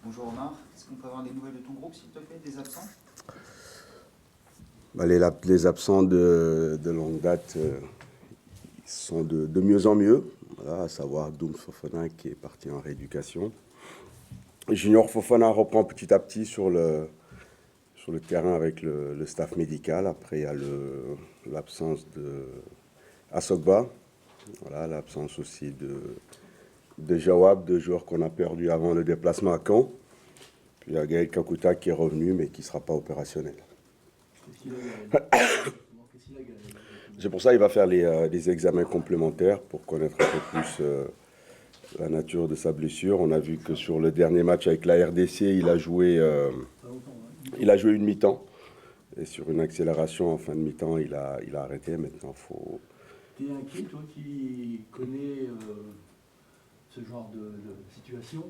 Bonjour Omar, est-ce qu'on peut avoir des nouvelles de ton groupe s'il te plaît, des absents? Les absents de longue date sont de mieux en mieux, voilà, à savoir Doum Fofana qui est parti en rééducation. Junior Fofana reprend petit à petit sur le terrain avec le staff médical. Après, il y a l'absence de Asogba, voilà, l'absence aussi de Jawab, deux joueurs qu'on a perdus avant le déplacement à Caen. Puis il y a Gaël Kakuta qui est revenu mais qui ne sera pas opérationnel. C'est pour ça qu'il va faire les examens complémentaires pour connaître un peu plus la nature de sa blessure. On a vu que sur le dernier match avec la RDC, il a joué une mi-temps. Et sur une accélération en fin de mi-temps, il a arrêté. Maintenant, il faut... T'es inquiet, toi qui connais ce genre de situation,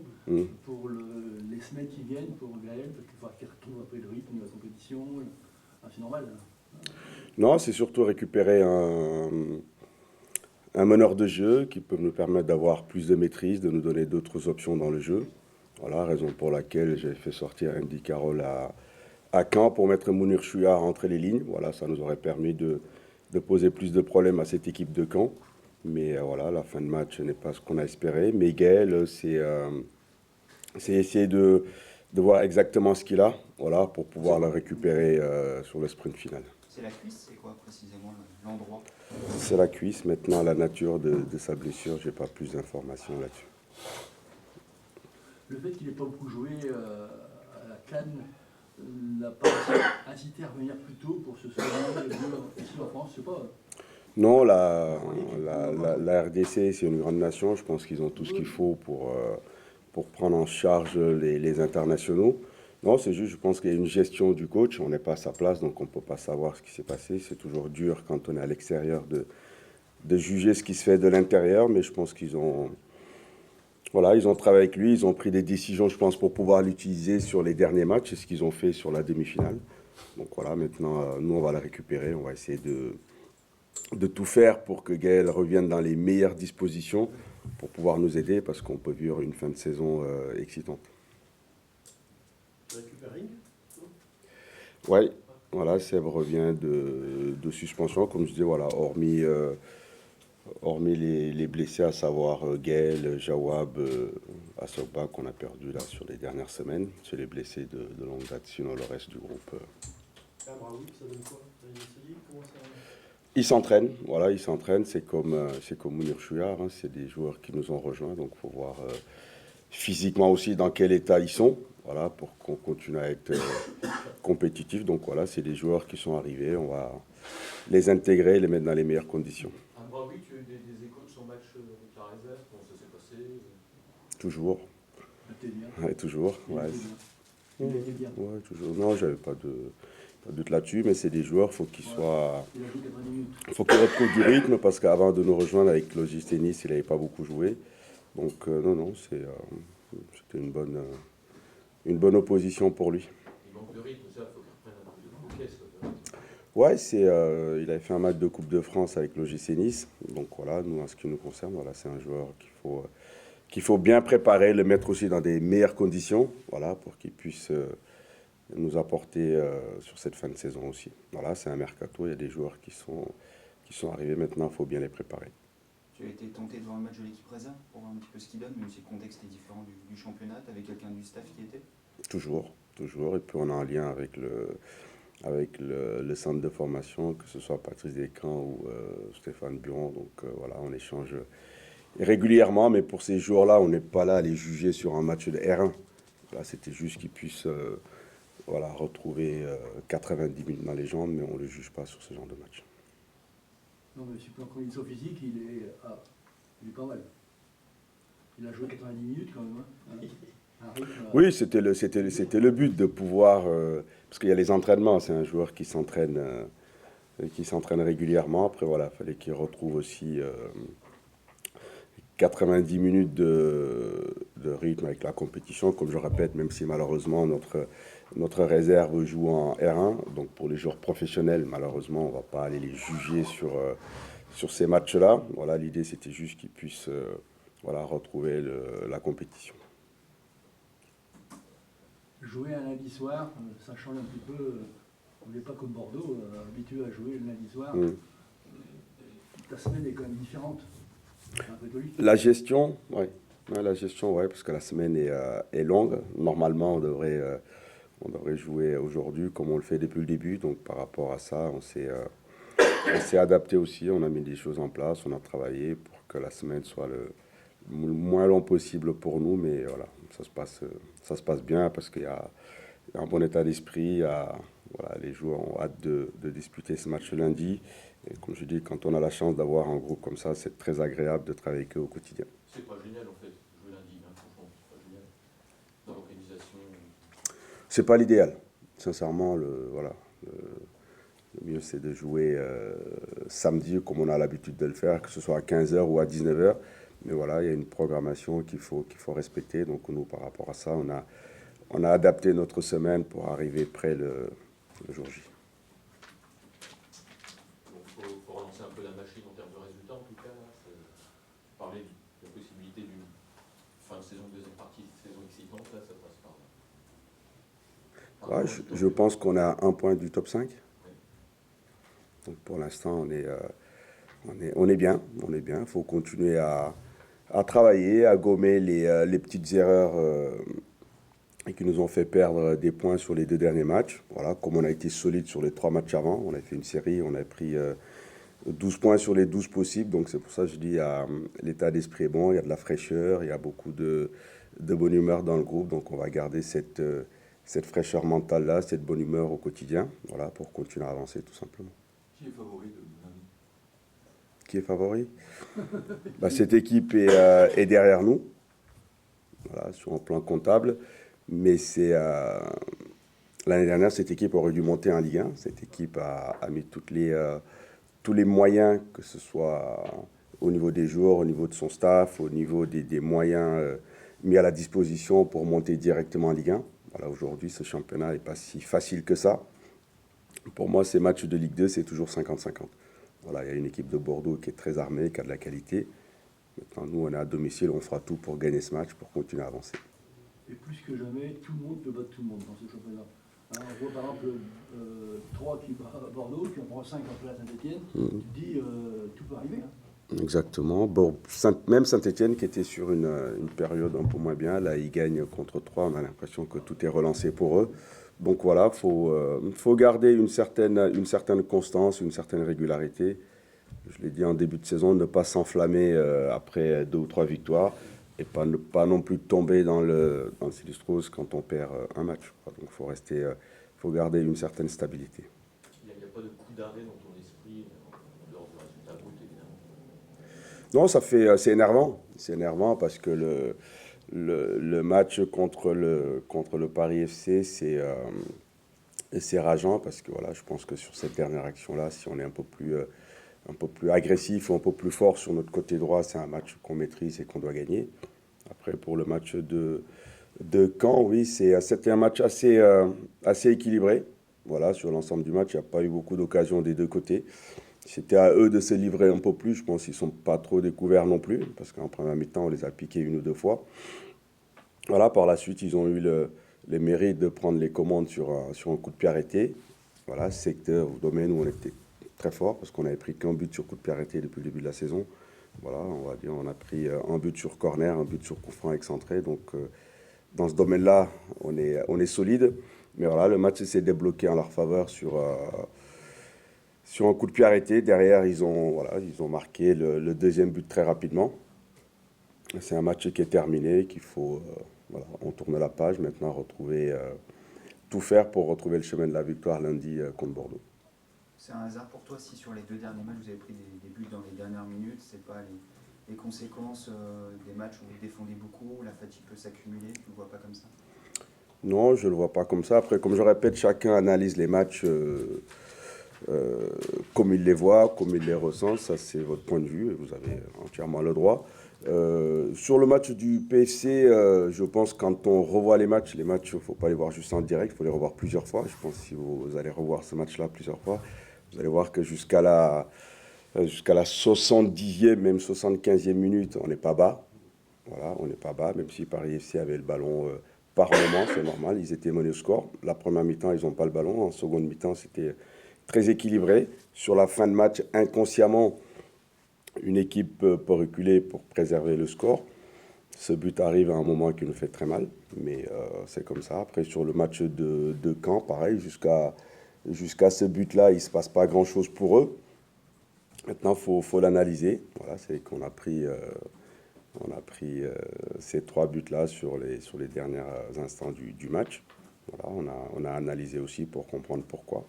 pour les semaines qui viennent pour Gaël, parce qu'il faudra qu'il retrouve un peu le rythme de la compétition. C'est normal. Non, c'est surtout récupérer un meneur de jeu qui peut nous permettre d'avoir plus de maîtrise, de nous donner d'autres options dans le jeu. Voilà, raison pour laquelle j'ai fait sortir Andy Carroll à Caen pour mettre Mounir Chouillard entre les lignes. Voilà, ça nous aurait permis de poser plus de problèmes à cette équipe de Caen. Mais voilà, la fin de match n'est pas ce qu'on a espéré. Mais Gaël, c'est essayer de voir exactement ce qu'il a, voilà, pour pouvoir le récupérer sur le sprint final. C'est la cuisse, c'est quoi précisément l'endroit? C'est la cuisse. Maintenant, la nature de sa blessure, j'ai pas plus d'informations là-dessus. Le fait qu'il n'ait pas beaucoup joué à la CAN n'a pas incité à revenir plus tôt pour se soigner ici en France, je sais pas. Non, la RDC, c'est une grande nation. Je pense qu'ils ont tout ce qu'il faut pour prendre en charge les internationaux. Non, c'est juste, je pense qu'il y a une gestion du coach. On n'est pas à sa place, donc on ne peut pas savoir ce qui s'est passé. C'est toujours dur quand on est à l'extérieur de juger ce qui se fait de l'intérieur, mais je pense qu'ils ont travaillé avec lui, ils ont pris des décisions, je pense, pour pouvoir l'utiliser sur les derniers matchs. C'est ce qu'ils ont fait sur la demi-finale. Donc voilà, maintenant, nous, on va la récupérer. On va essayer de tout faire pour que Gaël revienne dans les meilleures dispositions pour pouvoir nous aider, parce qu'on peut vivre une fin de saison excitante. Tu récupères Ring? Oui, voilà, Seb revient de suspension, comme je dis, voilà, hormis les blessés, à savoir Gaël, Jawab, Asogba, qu'on a perdu là sur les dernières semaines. C'est les blessés de longue date, sinon le reste du groupe. Braoui, ça donne quoi? Ils s'entraînent, voilà, ils s'entraînent. C'est comme Mounir Chouillard, hein, c'est des joueurs qui nous ont rejoints, donc il faut voir physiquement aussi dans quel état ils sont, voilà, pour qu'on continue à être compétitif. Donc voilà, c'est des joueurs qui sont arrivés, on va les intégrer, les mettre dans les meilleures conditions. Braoui, tu as eu des échos de son match avec la réserve, comment ça s'est passé? Toujours. Ouais, toujours. Ouais. Il était bien. Ouais, toujours. Non, j'avais pas de doute là-dessus, mais c'est des joueurs, faut qu'ils soient. Il a joué 90 minutes. Il faut qu'ils retrouvent du rythme, parce qu'avant de nous rejoindre avec Logis Tennis, il n'avait pas beaucoup joué. Donc non, c'était une bonne opposition pour lui. Il manque de rythme, ça, il faut qu'il reprenne un peu de caisse. Ouais, il avait fait un match de Coupe de France avec l'OGC Nice. Donc voilà, nous, en ce qui nous concerne, voilà, c'est un joueur qu'il faut bien préparer, le mettre aussi dans des meilleures conditions, voilà, pour qu'il puisse nous apporter sur cette fin de saison aussi. Voilà, c'est un mercato, il y a des joueurs qui sont arrivés maintenant, il faut bien les préparer. Tu as été tenté de voir le match de l'équipe réserve pour voir un petit peu ce qu'il donne, même si le contexte est différent du championnat, avec quelqu'un du staff qui était? Toujours. Et puis on est en lien avec le centre de formation, que ce soit Patrice Descamps ou Stéphane Buron. Donc voilà, on échange régulièrement, mais pour ces jours-là, on n'est pas là à les juger sur un match de R1. Là, c'était juste qu'ils puissent retrouver 90 minutes dans les jambes, mais on ne le juge pas sur ce genre de match. Non, mais sur la condition physique, il est pas mal. Il a joué 90 minutes quand même. Hein. Oui, c'était le but de pouvoir, parce qu'il y a les entraînements, c'est un joueur qui s'entraîne régulièrement. Après voilà, il fallait qu'il retrouve aussi 90 minutes de rythme avec la compétition. Comme je répète, même si malheureusement notre réserve joue en R1, donc pour les joueurs professionnels, malheureusement, on ne va pas aller les juger sur ces matchs-là. Voilà, l'idée c'était juste qu'ils puissent retrouver la compétition. jouer un lundi soir, ça change un petit peu. On n'est pas comme Bordeaux, habitué à jouer le lundi soir. Ta semaine est quand même différente. La gestion, oui. Ouais, la gestion, ouais, parce que la semaine est longue. Normalement, on devrait jouer aujourd'hui comme on le fait depuis le début. Donc par rapport à ça, on s'est adapté aussi. On a mis des choses en place, on a travaillé pour que la semaine soit le moins long possible pour nous. Mais voilà, ça se passe bien parce qu'il y a un bon état d'esprit. Voilà, les joueurs ont hâte de disputer ce match lundi. Et comme je dis, quand on a la chance d'avoir un groupe comme ça, c'est très agréable de travailler avec eux au quotidien. C'est pas génial en fait, jouer lundi, hein, franchement, c'est pas génial. Dans l'organisation. C'est pas l'idéal. Sincèrement, le mieux c'est de jouer samedi comme on a l'habitude de le faire, que ce soit à 15h ou à 19h. Mais voilà, il y a une programmation qu'il faut respecter. Donc nous, par rapport à ça, on a adapté notre semaine pour arriver près le jour J. Donc il faut relancer un peu la machine en termes de résultats en tout cas. Là, parler de la possibilité d'une fin de saison, deuxième partie de saison excitante, là, ça passe par là. Ouais, je pense qu'on a un point du top 5. Donc pour l'instant, on est bien. Il faut continuer à travailler, à gommer les petites erreurs qui nous ont fait perdre des points sur les 2 derniers matchs. Voilà, comme on a été solide sur les 3 matchs avant, on a fait une série, on a pris 12 points sur les 12 possibles. Donc c'est pour ça que je dis l'état d'esprit est bon, il y a de la fraîcheur, il y a beaucoup de bonne humeur dans le groupe. Donc on va garder cette fraîcheur mentale-là, cette bonne humeur au quotidien, voilà, pour continuer à avancer tout simplement. Qui est favori de lundi? Qui est favori? Cette équipe est derrière nous, voilà, sur un plan comptable. Mais l'année dernière, cette équipe aurait dû monter en Ligue 1. Cette équipe a mis tous les moyens, que ce soit au niveau des joueurs, au niveau de son staff, au niveau des moyens mis à la disposition pour monter directement en Ligue 1. Voilà, aujourd'hui, ce championnat n'est pas si facile que ça. Pour moi, ces matchs de Ligue 2, c'est toujours 50-50. Voilà, il y a une équipe de Bordeaux qui est très armée, qui a de la qualité. Maintenant, nous, on est à domicile, on fera tout pour gagner ce match, pour continuer à avancer. Et plus que jamais, tout le monde peut battre tout le monde dans ce championnat. Hein, on voit par exemple 3 qui bat Bordeaux, puis on prend 5 en place Saint-Etienne. Tu te dis, tout peut arriver. Hein. Exactement. Bon, même Saint-Etienne qui était sur une période un peu moins bien, là ils gagnent contre 3, on a l'impression que tout est relancé pour eux. Donc voilà, faut garder une certaine constance, une certaine régularité. Je l'ai dit en début de saison, ne pas s'enflammer après 2 ou 3 victoires et pas non plus tomber dans le sinistrose quand on perd un match. Donc faut garder une certaine stabilité. Il n'y a pas de coup d'arrêt dans ton esprit en dehors du résultat brut, évidemment. Non, c'est énervant. C'est énervant parce que le match contre le Paris FC, c'est rageant parce que voilà, je pense que sur cette dernière action-là, si on est un peu plus agressif ou un peu plus fort sur notre côté droit, c'est un match qu'on maîtrise et qu'on doit gagner. Après, pour le match de Caen, oui, c'était un match assez équilibré. Voilà, sur l'ensemble du match, il n'y a pas eu beaucoup d'occasions des 2 côtés. C'était à eux de se livrer un peu plus. Je pense qu'ils ne sont pas trop découverts non plus, parce qu'en première mi-temps, on les a piqués 1 ou 2 fois. Voilà, par la suite, ils ont eu le mérite de prendre les commandes sur un coup de pied arrêté. Voilà, secteur ou domaine où on était très fort, parce qu'on n'avait pris qu'un but sur coup de pied arrêté depuis le début de la saison. Voilà, on va dire, on a pris un but sur corner, un but sur coup franc excentré. Donc, dans ce domaine-là, on est solide. Mais voilà, le match s'est débloqué en leur faveur sur un coup de pied arrêté. Derrière, ils ont marqué le deuxième but très rapidement. C'est un match qui est terminé, qu'il faut, on tourne la page maintenant, tout faire pour retrouver le chemin de la victoire lundi contre Bordeaux. C'est un hasard pour toi si sur les 2 derniers matchs vous avez pris des buts dans les dernières minutes, c'est pas les conséquences des matchs où vous défendez beaucoup, où la fatigue peut s'accumuler, tu le vois pas comme ça? Non, je ne le vois pas comme ça. Après, comme je répète, chacun analyse les matchs comme il les voit, comme il les ressent. Ça, c'est votre point de vue et vous avez entièrement le droit. Sur le match du PFC, je pense que quand on revoit les matchs, il ne faut pas les voir juste en direct, il faut les revoir plusieurs fois. Je pense que si vous allez revoir ce match-là plusieurs fois, vous allez voir que jusqu'à la 70e, même 75e minute, on n'est pas bas. Voilà, on n'est pas bas, même si Paris FC avait le ballon par moment, c'est normal, ils étaient menés au score. La première mi-temps, ils n'ont pas le ballon. En seconde mi-temps, c'était très équilibré. Sur la fin de match, inconsciemment, une équipe peut reculer pour préserver le score. Ce but arrive à un moment qui nous fait très mal, mais c'est comme ça. Après, sur le match de Caen, pareil, jusqu'à ce but-là, il ne se passe pas grand-chose pour eux. Maintenant, faut l'analyser. Voilà, c'est qu'on a pris, ces 3 buts-là sur les derniers instants du match. Voilà, on a analysé aussi pour comprendre pourquoi.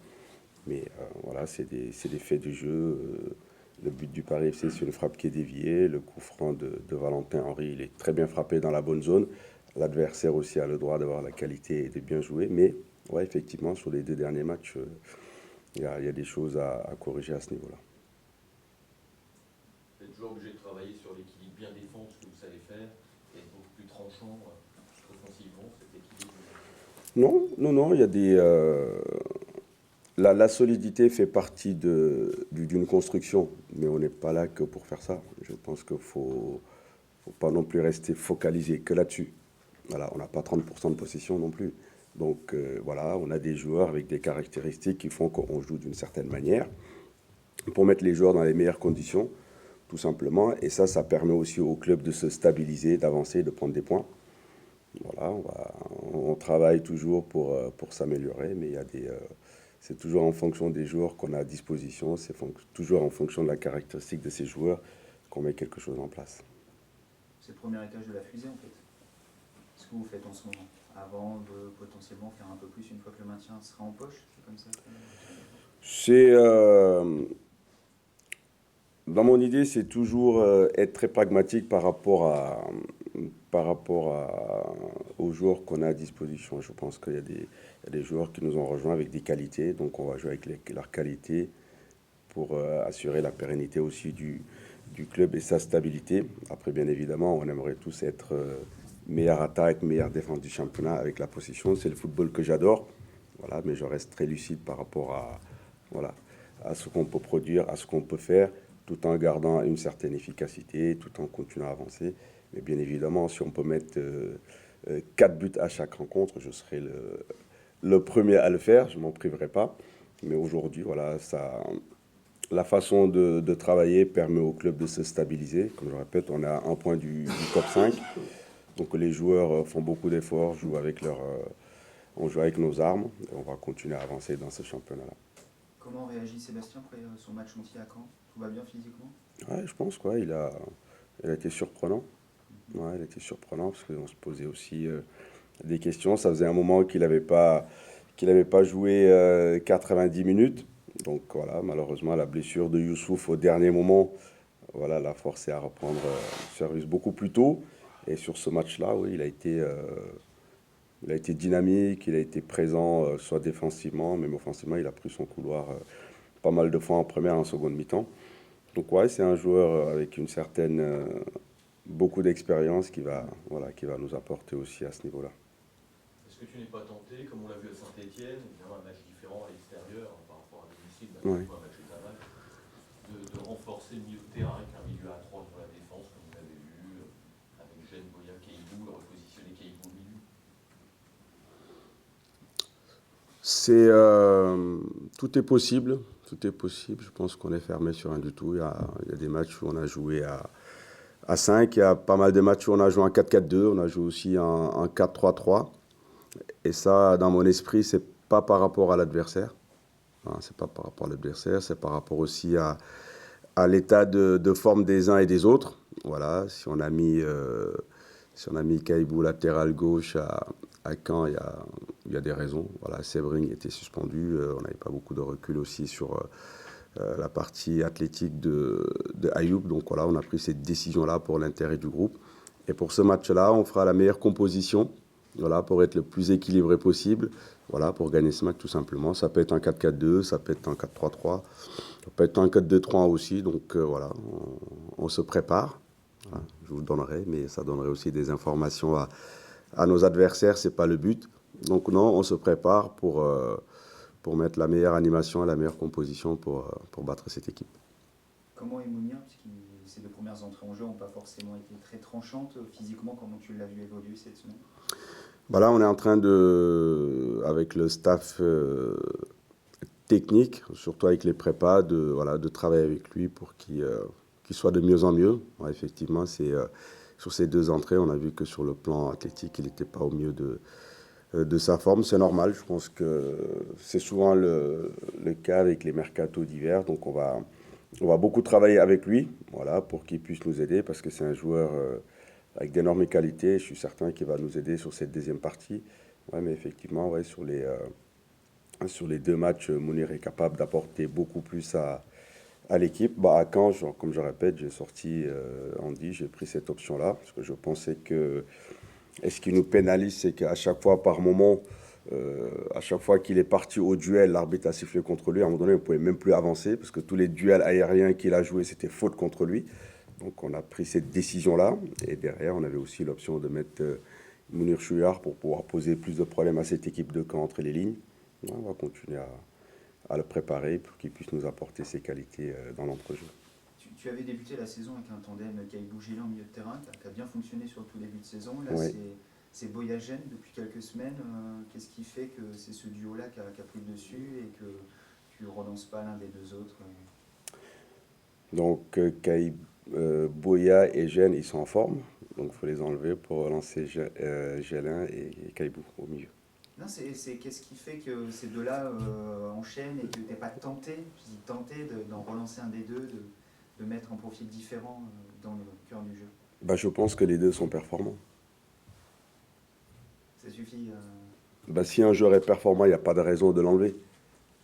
Mais voilà, c'est des faits du jeu. Le but du Paris FC, c'est une frappe qui est déviée. Le coup franc de Valentin Henry, il est très bien frappé dans la bonne zone. L'adversaire aussi a le droit d'avoir la qualité et de bien jouer. Mais ouais, effectivement, sur les 2 derniers matchs, il y a des choses à corriger à ce niveau-là. Vous êtes toujours obligé de travailler sur l'équilibre bien défendre, ce que vous savez faire, et être beaucoup plus tranchant offensivement, cet équilibre. Non, il y a des... La solidité fait partie d'une construction, mais on n'est pas là que pour faire ça. Je pense qu'il faut pas non plus rester focalisé que là-dessus. Voilà, on n'a pas 30% de possession non plus. Donc voilà, on a des joueurs avec des caractéristiques qui font qu'on joue d'une certaine manière pour mettre les joueurs dans les meilleures conditions, tout simplement. Et ça permet aussi au club de se stabiliser, d'avancer, de prendre des points. Voilà, on travaille toujours pour s'améliorer, mais il y a c'est toujours en fonction des joueurs qu'on a à disposition, c'est toujours en fonction de la caractéristique de ces joueurs qu'on met quelque chose en place. C'est le premier étage de la fusée en fait. Ce que vous faites en ce moment, avant de potentiellement faire un peu plus une fois que le maintien sera en poche, c'est comme ça Dans mon idée, c'est toujours être très pragmatique par rapport aux joueurs qu'on a à disposition. Je pense qu'il y a des joueurs qui nous ont rejoints avec des qualités, donc on va jouer avec leurs qualités pour assurer la pérennité aussi du club et sa stabilité. Après, bien évidemment, on aimerait tous être meilleure attaque, meilleure défense du championnat avec la possession. C'est le football que j'adore, voilà, mais je reste très lucide par rapport à ce qu'on peut produire, à ce qu'on peut faire, tout en gardant une certaine efficacité, tout en continuant à avancer. Mais bien évidemment, si on peut mettre 4 buts à chaque rencontre, je serai le premier à le faire, je ne m'en priverai pas. Mais aujourd'hui, voilà, la façon de travailler permet au club de se stabiliser. Comme je le répète, on est à 1 point du top 5. Donc les joueurs font beaucoup d'efforts, on joue avec nos armes et on va continuer à avancer dans ce championnat-là. Comment réagit Sébastien après son match entier à Caen? Tout va bien physiquement? Ouais, je pense quoi. Il a été surprenant. Ouais, il a été surprenant parce qu'on se posait aussi des questions. Ça faisait un moment qu'il n'avait pas joué 90 minutes. Donc voilà, malheureusement, la blessure de Youssouf au dernier moment, voilà, l'a forcé à reprendre le service beaucoup plus tôt. Et sur ce match-là, oui, il a été dynamique, il a été présent, soit défensivement, même offensivement. Il a pris son couloir pas mal de fois en première et en seconde mi-temps. Donc ouais, c'est un joueur avec une certaine, beaucoup d'expérience qui va nous apporter aussi à ce niveau-là. Est-ce que tu n'es pas tenté, comme on l'a vu à Saint-Etienne, évidemment un match différent à l'extérieur par rapport à domicile, Ouais. un match est un match, de renforcer le milieu de terrain avec un milieu à 3 sur la défense, comme vous l'avez vu, avec Gênes, Boya, Keïbou, et repositionner Keïbou au milieu? Tout est possible. Tout est possible. Je pense qu'on est fermé sur rien du tout. Il y a des matchs où on a joué à 5. Il y a pas mal de matchs où on a joué en 4-4-2. On a joué aussi en 4-3-3. Et ça, dans mon esprit, c'est pas par rapport à l'adversaire. C'est pas par rapport à l'adversaire. C'est par rapport aussi à l'état de forme des uns et des autres. Voilà. Si on a mis Kaibou latéral gauche à Caen, il y a des raisons. Voilà, Sebring était suspendu. On n'avait pas beaucoup de recul aussi sur la partie athlétique de Ayoub. Donc voilà, on a pris cette décision-là pour l'intérêt du groupe. Et pour ce match-là, on fera la meilleure composition, voilà, pour être le plus équilibré possible, voilà, pour gagner ce match tout simplement. Ça peut être un 4-4-2, ça peut être un 4-3-3, ça peut être un 4-2-3 aussi. Donc voilà, on se prépare. Voilà, je vous le donnerai, mais ça donnerait aussi des informations à nos adversaires, c'est pas le but. Donc non, on se prépare pour mettre la meilleure animation et la meilleure composition pour battre cette équipe. Comment est Mounir, puisque ses 2 premières entrées en jeu n'ont pas forcément été très tranchantes physiquement, comment tu l'as vu évoluer cette semaine? Bah là, on est en train avec le staff technique, surtout avec les prépas, de travailler avec lui pour qu'il soit de mieux en mieux. Ouais, effectivement, sur ces 2 entrées, on a vu que sur le plan athlétique, il n'était pas au mieux de sa forme. C'est normal, je pense que c'est souvent le cas avec les mercatos d'hiver. Donc on va beaucoup travailler avec lui, voilà, pour qu'il puisse nous aider, parce que c'est un joueur avec d'énormes qualités. Je suis certain qu'il va nous aider sur cette deuxième partie. Ouais, mais effectivement, ouais, sur les 2 matchs, Mounir est capable d'apporter beaucoup plus à l'équipe. Bah, à Caen, comme je répète, j'ai sorti Andy, j'ai pris cette option-là, parce que je pensais que. Et ce qui nous pénalise, c'est qu'à chaque fois, par moment, à chaque fois qu'il est parti au duel, l'arbitre a sifflé contre lui. À un moment donné, on ne pouvait même plus avancer, parce que tous les duels aériens qu'il a joués, c'était faute contre lui. Donc on a pris cette décision-là. Et derrière, on avait aussi l'option de mettre Mounir Chouillard pour pouvoir poser plus de problèmes à cette équipe de Caen entre les lignes. On va continuer à le préparer pour qu'il puisse nous apporter ses qualités dans l'entrejeu. Tu avais débuté la saison avec un tandem Caillebout-Gélin au milieu de terrain, qui a bien fonctionné sur tout début de saison. Là, Ouais. c'est Boyagen depuis quelques semaines. Qu'est-ce qui fait que c'est ce duo-là qui a pris le dessus et que tu ne relances pas l'un des 2 autres Donc Boya et Gênes, ils sont en forme. Donc il faut les enlever pour relancer Gélin et Caillebout au milieu. Non, qu'est-ce qui fait que ces 2-là enchaînent et que tu n'es pas tenté d'en relancer un des 2, de mettre un profil différent dans le cœur du jeu? Bah, je pense que les 2 sont performants. Ça suffit. Bah, si un joueur est performant, il n'y a pas de raison de l'enlever.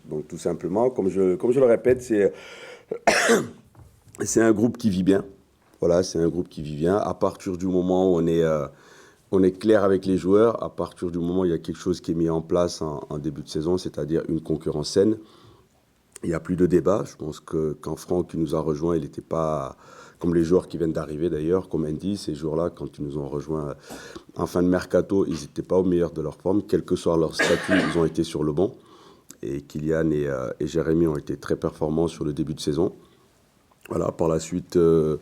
Donc tout simplement, comme je le répète, c'est un groupe qui vit bien. Voilà, c'est un groupe qui vit bien. À partir du moment où on est clair avec les joueurs, à partir du moment où il y a quelque chose qui est mis en place en début de saison, c'est-à-dire une concurrence saine, il n'y a plus de débat. Je pense que quand Franck qui nous a rejoint, il n'était pas comme les joueurs qui viennent d'arriver d'ailleurs, comme Andy, ces joueurs-là, quand ils nous ont rejoints en fin de mercato, ils n'étaient pas au meilleur de leur forme. Quel que soit leur statut, ils ont été sur le banc. Et Kylian et Jérémy ont été très performants sur le début de saison. Voilà, par la suite, le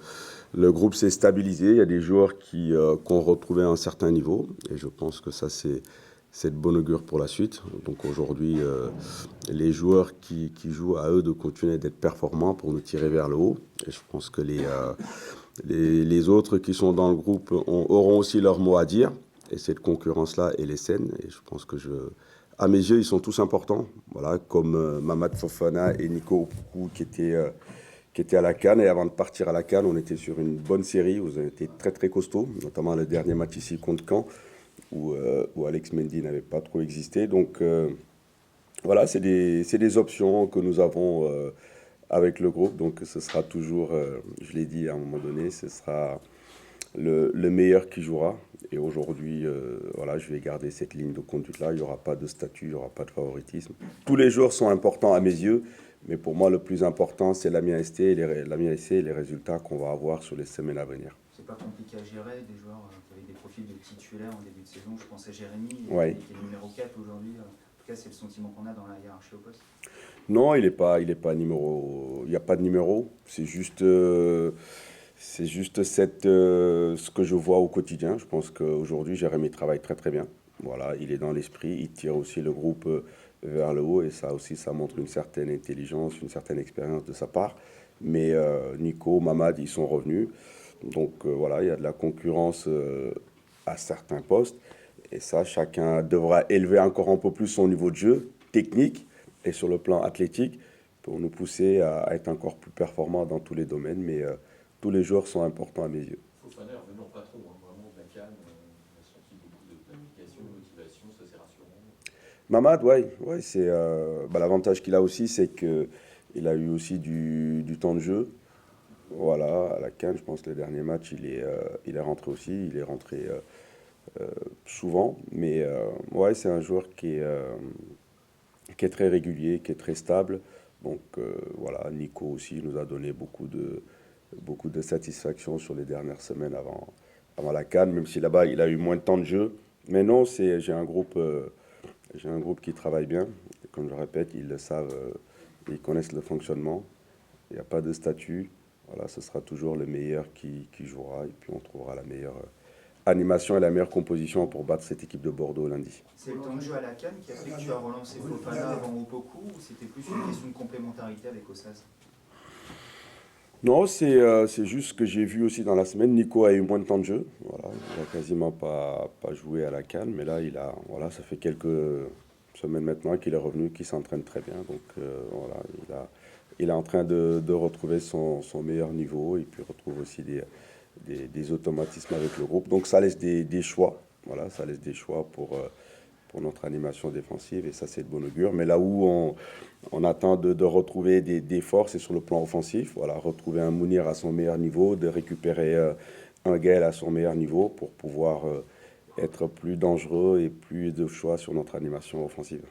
groupe s'est stabilisé. Il y a des joueurs qui ont retrouvé un certain niveau. Et je pense que ça, c'est de bon augure pour la suite. Donc aujourd'hui, les joueurs qui jouent, à eux de continuer d'être performants pour nous tirer vers le haut. Et je pense que les autres qui sont dans le groupe auront aussi leur mot à dire. Et cette concurrence-là, elle est saine. Et je pense que à mes yeux, ils sont tous importants. Voilà, comme Mamad Fofana et Nico Opoku qui étaient à la CAN. Et avant de partir à la CAN, on était sur une bonne série. Vous avez été très très costaud, notamment le dernier match ici contre Caen, où Alex Mendy n'avait pas trop existé. Donc voilà, c'est des options que nous avons avec le groupe. Donc ce sera toujours, je l'ai dit à un moment donné, ce sera le meilleur qui jouera. Et aujourd'hui, voilà, je vais garder cette ligne de conduite-là. Il n'y aura pas de statut, il n'y aura pas de favoritisme. Tous les joueurs sont importants à mes yeux, mais pour moi, le plus important, c'est l'AMIA ST et les résultats qu'on va avoir sur les semaines à venir. C'est pas compliqué à gérer, des joueurs qui avaient des profils de titulaires en début de saison. Je pense à Jérémy, Ouais. qui est numéro 4 aujourd'hui. En tout cas, c'est le sentiment qu'on a dans la hiérarchie au poste. Non, il est pas numéro. Il n'y a pas de numéro. C'est juste ce que je vois au quotidien. Je pense qu'aujourd'hui, Jérémy travaille très très bien. Voilà, il est dans l'esprit, il tire aussi le groupe vers le haut et ça aussi, ça montre une certaine intelligence, une certaine expérience de sa part. Mais Nico, Mamad, ils sont revenus. Donc voilà, il y a de la concurrence à certains postes. Et ça, chacun devra élever encore un peu plus son niveau de jeu technique et sur le plan athlétique pour nous pousser à être encore plus performants dans tous les domaines. Mais tous les joueurs sont importants à mes yeux. Fofana est revenu en patron, hein, vraiment de la CAN. On a senti beaucoup d'implication, de motivation, ça c'est rassurant. Mamad, ouais, c'est l'avantage qu'il a aussi, c'est qu'il a eu aussi du temps de jeu. Voilà, à la CAN, je pense que le dernier match, il est rentré aussi. Il est rentré souvent. Mais ouais, c'est un joueur qui est très régulier, qui est très stable. Donc voilà, Nico aussi nous a donné beaucoup de satisfaction sur les dernières semaines avant la CAN, même si là-bas il a eu moins de temps de jeu. Mais non, j'ai un groupe qui travaille bien. Et comme je répète, ils le savent, ils connaissent le fonctionnement. Il n'y a pas de statut. Voilà, ce sera toujours le meilleur qui jouera et puis on trouvera animation et la meilleure composition pour battre cette équipe de Bordeaux lundi. C'est le temps de jeu à la CAN qui a fait que tu as relancé Fofana avant Opoku ou c'était plus une question de complémentarité avec Ossaz? Non, c'est juste que j'ai vu aussi dans la semaine, Nico a eu moins de temps de jeu. Voilà, il n'a quasiment pas joué à la CAN, mais là, voilà, ça fait quelques semaines maintenant qu'il est revenu, qu'il s'entraîne très bien. Donc voilà, il est en train de retrouver son meilleur niveau et puis retrouve aussi des automatismes avec le groupe. Donc ça laisse des choix. Voilà, ça laisse des choix pour notre animation défensive et ça c'est de bon augure. Mais là où on attend de retrouver des forces, c'est sur le plan offensif. Voilà, retrouver un Mounir à son meilleur niveau, de récupérer un Gaël à son meilleur niveau pour pouvoir être plus dangereux et plus de choix sur notre animation offensive.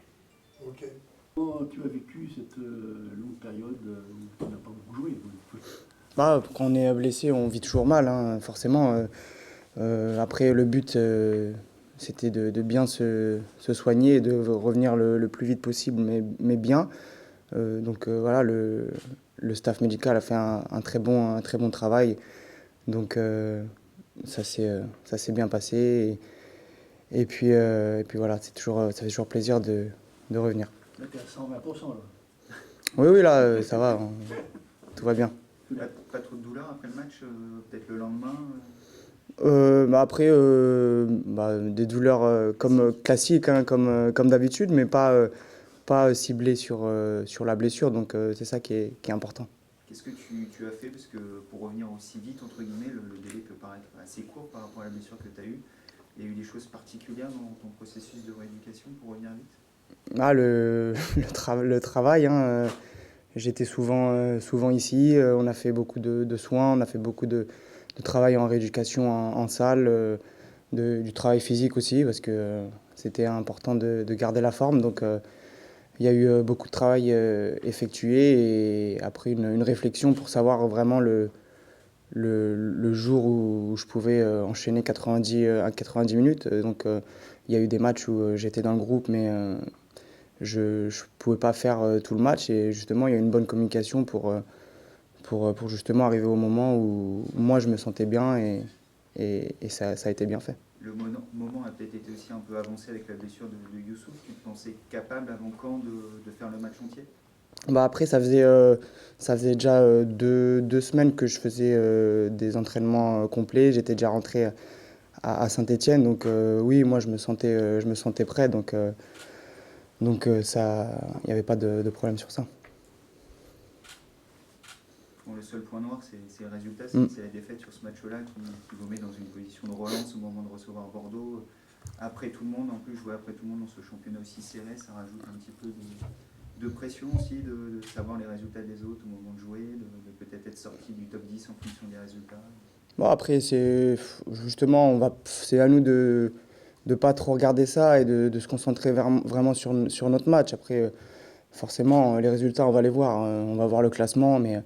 Ok. Comment tu as vécu cette longue période où tu n'as pas beaucoup joué? Bah, quand on est blessé, on vit toujours mal, hein, forcément. Après, le but, c'était de bien se soigner et de revenir le plus vite possible, mais bien. Donc voilà, le staff médical a fait un très bon travail. Donc ça s'est bien passé. Et puis voilà, ça fait toujours plaisir de revenir. Là, tu es à 120%. Là. Oui, là, ça va, tout va bien. Pas trop de douleur après le match, peut-être le lendemain Après, des douleurs comme classiques, hein, comme d'habitude, mais pas ciblées sur la blessure. Donc c'est ça qui est important. Qu'est-ce que tu as fait? Parce que pour revenir aussi vite, entre guillemets, le délai peut paraître assez court par rapport à la blessure que tu as eue. Il y a eu des choses particulières dans ton processus de rééducation pour revenir vite? Le travail, hein, j'étais souvent ici, on a fait beaucoup de soins, on a fait beaucoup de travail en rééducation en salle, du travail physique aussi, parce que c'était important de garder la forme. Donc il y a eu beaucoup de travail effectué et après une réflexion pour savoir vraiment le jour où je pouvais enchaîner 90 minutes. Donc il y a eu des matchs où j'étais dans le groupe, mais je ne pouvais pas faire tout le match. Et justement, il y a eu une bonne communication pour justement arriver au moment où moi je me sentais bien et ça a été bien fait. Le moment a peut-être été aussi un peu avancé avec la blessure de Youssouf. Tu te pensais capable avant quand de faire le match entier? Bah après, ça faisait déjà 2 semaines que je faisais des entraînements complets. J'étais déjà rentré à Saint-Étienne. Donc oui, moi je me sentais prêt. Donc ça, il n'y avait pas de problème sur ça. Bon, le seul point noir, c'est le résultat, c'est la défaite sur ce match-là qui vous met dans une position de relance au moment de recevoir Bordeaux. Après tout le monde, en plus jouer après tout le monde dans ce championnat aussi serré, ça rajoute un petit peu de pression aussi, de savoir les résultats des autres au moment de jouer, de peut-être être sorti du top 10 en fonction des résultats. Bon, après, c'est à nous de ne pas trop regarder ça et de se concentrer vraiment sur notre match. Après, forcément, les résultats, on va les voir. On va voir le classement, mais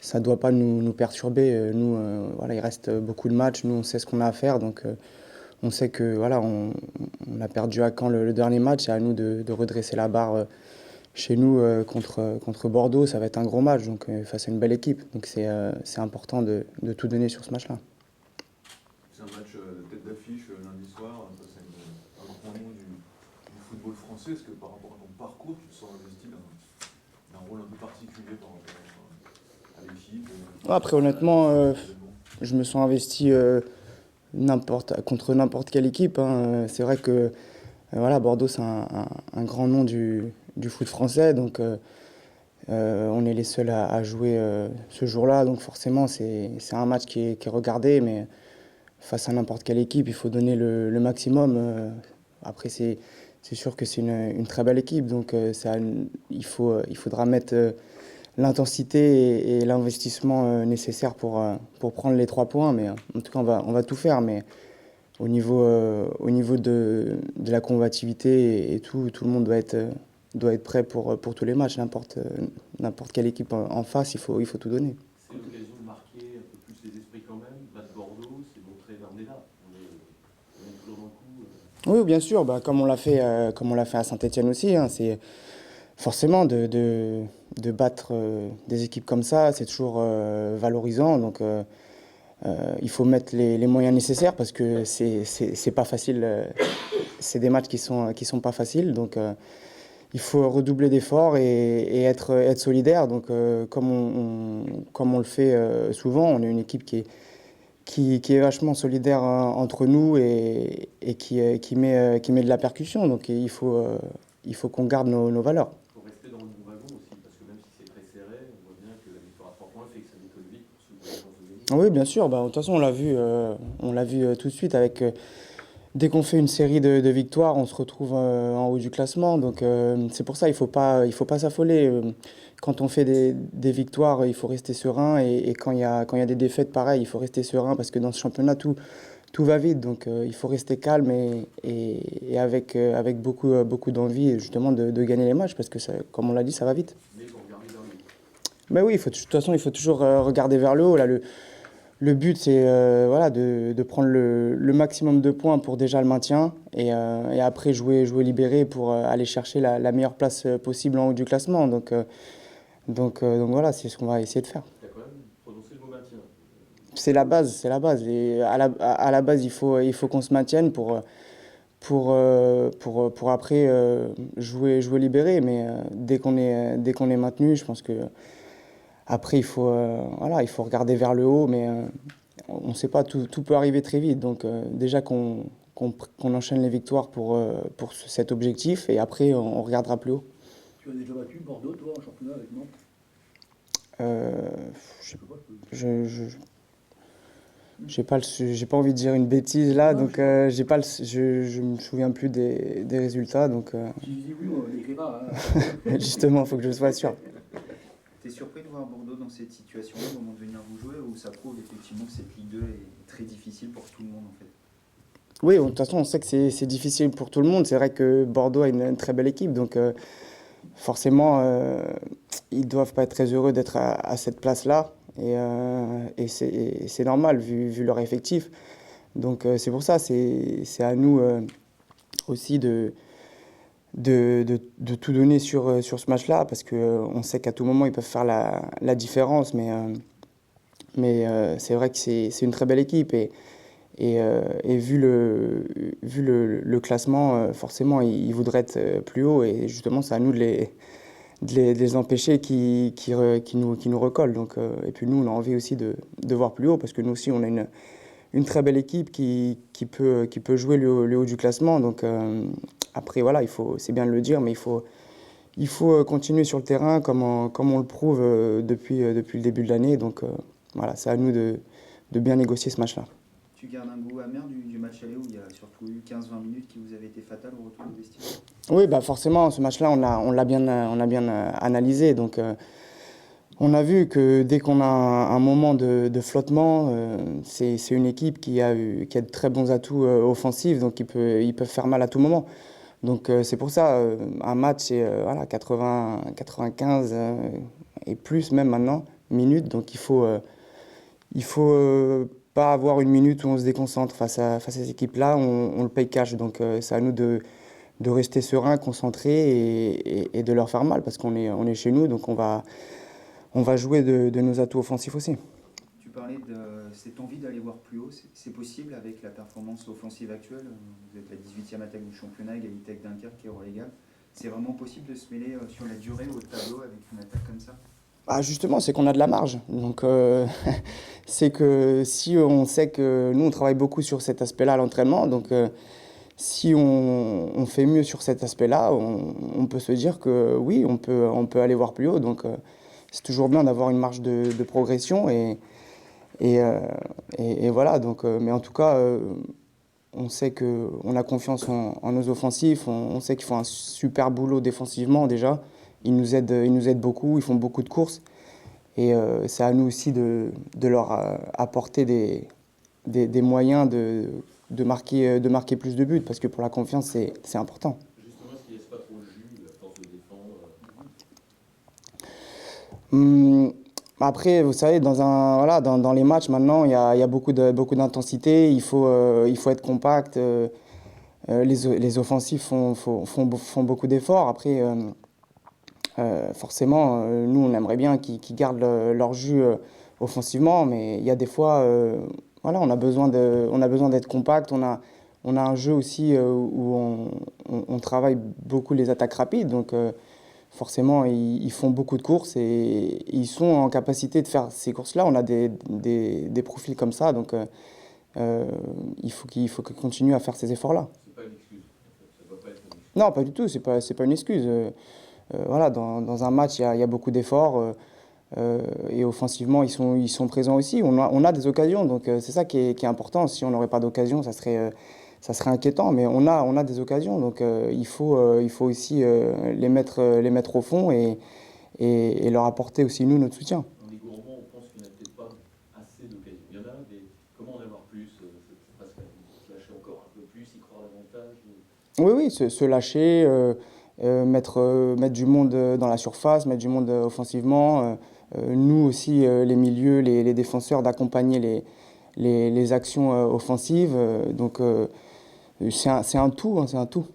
ça ne doit pas nous perturber. Nous, voilà, il reste beaucoup de matchs. Nous, on sait ce qu'on a à faire. Donc, on sait que voilà, on a perdu à Caen le dernier match. C'est à nous de redresser la barre chez nous contre Bordeaux. Ça va être un gros match donc, face à une belle équipe. Donc, c'est important de tout donner sur ce match-là. C'est un match tête d'affiche lundi soir. Ça, c'est un grand nom du football français. Est-ce que par rapport à ton parcours, tu te sens investi d'un rôle un peu particulier par rapport à l'équipe? Après, honnêtement, je me sens investi contre n'importe quelle équipe. Hein. C'est vrai que voilà, Bordeaux, c'est un grand nom du foot français. Donc, on est les seuls à jouer ce jour-là. Donc, forcément, c'est un match qui est regardé. Mais face à n'importe quelle équipe, il faut donner le maximum. Après, c'est sûr que c'est une très belle équipe. Donc, il faudra mettre l'intensité et l'investissement nécessaire pour prendre les 3 points. Mais en tout cas, on va tout faire. Mais au niveau de la combativité et tout le monde doit être prêt pour tous les matchs. N'importe quelle équipe en face, il faut tout donner. C'est l'occasion de marquer un peu plus les esprits quand même. Battre Bordeaux, c'est montrer on est là. On est toujours dans le coup. Oui, bien sûr, comme on l'a fait à Saint-Étienne aussi. Hein, c'est forcément de battre des équipes comme ça, c'est toujours valorisant. Donc il faut mettre les moyens nécessaires parce que c'est pas facile. C'est des matchs qui sont pas faciles. Donc, il faut redoubler d'efforts et être solidaire. Donc, comme on le fait souvent, on est une équipe qui est vachement solidaire entre nous et qui met de la percussion. Donc, il faut qu'on garde nos valeurs. Il faut rester dans le bon wagon aussi, parce que même si c'est très serré, on voit bien que la victoire à 3 points fait que ça décolle vite pour ceux qui ont de gagner. Oui, bien sûr. Bah, de toute façon, on l'a vu tout de suite avec. Dès qu'on fait une série de victoires, on se retrouve en haut du classement. Donc c'est pour ça il faut pas s'affoler. Quand on fait des victoires, il faut rester serein. Et quand il y a des défaites, pareil, il faut rester serein parce que dans ce championnat, tout va vite. Donc il faut rester calme et avec beaucoup d'envie justement de gagner les matchs parce que, comme on l'a dit, ça va vite. Mais il faut regarder vers le haut. Mais oui, de toute façon, il faut toujours regarder vers le haut. Là, le but, c'est voilà, de prendre le maximum de points pour déjà le maintien et après jouer libéré pour aller chercher la meilleure place possible en haut du classement. Donc voilà, c'est ce qu'on va essayer de faire. Tu as quand même prononcé le mot maintien. C'est la base. Et à la base, il faut qu'on se maintienne pour après jouer libéré. Mais dès qu'on est maintenu, je pense que après, il faut regarder vers le haut, mais on ne sait pas, tout peut arriver très vite. Donc déjà qu'on enchaîne les victoires pour cet objectif, et après, on regardera plus haut. Tu as déjà battu Bordeaux, toi, en championnat avec Nantes? J'ai pas envie de dire une bêtise là, donc je me souviens plus des résultats. Donc, Si je dis oui, on l'écrira. justement, il faut que je sois sûr. T'es surpris de voir Bordeaux dans cette situation au moment de venir vous jouer, ou ça prouve effectivement que cette Ligue 2 est très difficile pour tout le monde en fait? Oui, de toute façon, on sait que c'est difficile pour tout le monde. C'est vrai que Bordeaux a une très belle équipe, donc forcément, ils doivent pas être très heureux d'être à cette place-là. Et c'est normal vu leur effectif. Donc c'est pour ça, c'est à nous aussi de tout donner sur ce match-là, parce qu'on sait qu'à tout moment, ils peuvent faire la différence. Mais c'est vrai que c'est une très belle équipe. Et vu le classement, forcément, ils voudraient être plus haut. Et justement, c'est à nous de les empêcher qui nous recollent. Donc, et puis nous, on a envie aussi de voir plus haut, parce que nous aussi, on a une très belle équipe qui peut jouer le haut du classement. Donc après, voilà, c'est bien de le dire, mais il faut continuer sur le terrain comme on le prouve depuis le début de l'année. Donc voilà, c'est à nous de bien négocier ce match-là. Tu gardes un goût amer du match aller où il y a surtout eu 15-20 minutes qui vous avaient été fatales au retour au vestiaire? Oui, bah forcément, ce match-là, on l'a bien analysé. Donc, on a vu que dès qu'on a un moment de flottement, c'est une équipe qui a de très bons atouts offensifs, donc ils peuvent faire mal à tout moment. Donc, c'est pour ça, un match, c'est 80, 95 et plus même maintenant, minutes. Donc, il faut pas avoir une minute où on se déconcentre face à ces équipes-là, on le paye cash. Donc c'est à nous de rester serein, concentré et de leur faire mal, parce qu'on est chez nous, donc on va jouer de nos atouts offensifs aussi. Tu parlais de cette envie d'aller voir plus haut, c'est possible avec la performance offensive actuelle? Vous êtes la 18e attaque du championnat, égalité avec Dunkerque et relégable. C'est vraiment possible de se mêler sur la durée au tableau avec une attaque comme ça? Ah, justement, c'est qu'on a de la marge. Donc, c'est que si on sait que nous, on travaille beaucoup sur cet aspect-là à l'entraînement, donc si on fait mieux sur cet aspect-là, on peut se dire que oui, on peut aller voir plus haut. Donc, c'est toujours bien d'avoir une marge de progression. Et voilà. Donc, mais en tout cas, on sait qu'on a confiance en nos offensifs. On sait qu'ils font un super boulot défensivement déjà. Ils nous aident beaucoup, ils font beaucoup de courses. Et c'est à nous aussi de leur apporter des moyens de marquer plus de buts, parce que pour la confiance, c'est important. Justement, est-ce qu'il ne laisse pas trop le jus, à force de défendre? Après, vous savez, dans les matchs maintenant, il y a beaucoup d'intensité. Il faut être compact. Les offensifs font beaucoup d'efforts. Après, forcément, nous, on aimerait bien qu'ils gardent leur jus offensivement, mais il y a des fois, voilà, on a besoin d'être compact. On a un jeu aussi où on travaille beaucoup les attaques rapides, donc forcément, ils font beaucoup de courses et ils sont en capacité de faire ces courses-là. On a des profils comme ça, donc il faut qu'ils continuent à faire ces efforts-là. C'est pas une excuse. Ça doit pas être une excuse. Non, pas du tout, c'est pas une excuse. Voilà, dans un match, il y a beaucoup d'efforts et offensivement, ils sont présents aussi. On a des occasions, donc c'est ça qui est important. Si on n'aurait pas d'occasion, ça serait inquiétant, mais on a des occasions, donc il faut aussi les mettre au fond et leur apporter aussi, nous, notre soutien. On est gourmand, on pense qu'il n'y en a peut-être pas assez d'occasions. Il y en a, mais comment en avoir plus? C'est presque se lâcher encore un peu plus, y croire davantage? Oui, se lâcher, mettre du monde dans la surface, mettre du monde offensivement. Nous aussi, les milieux, les défenseurs, d'accompagner les actions offensives. Donc c'est un tout, hein, c'est un tout.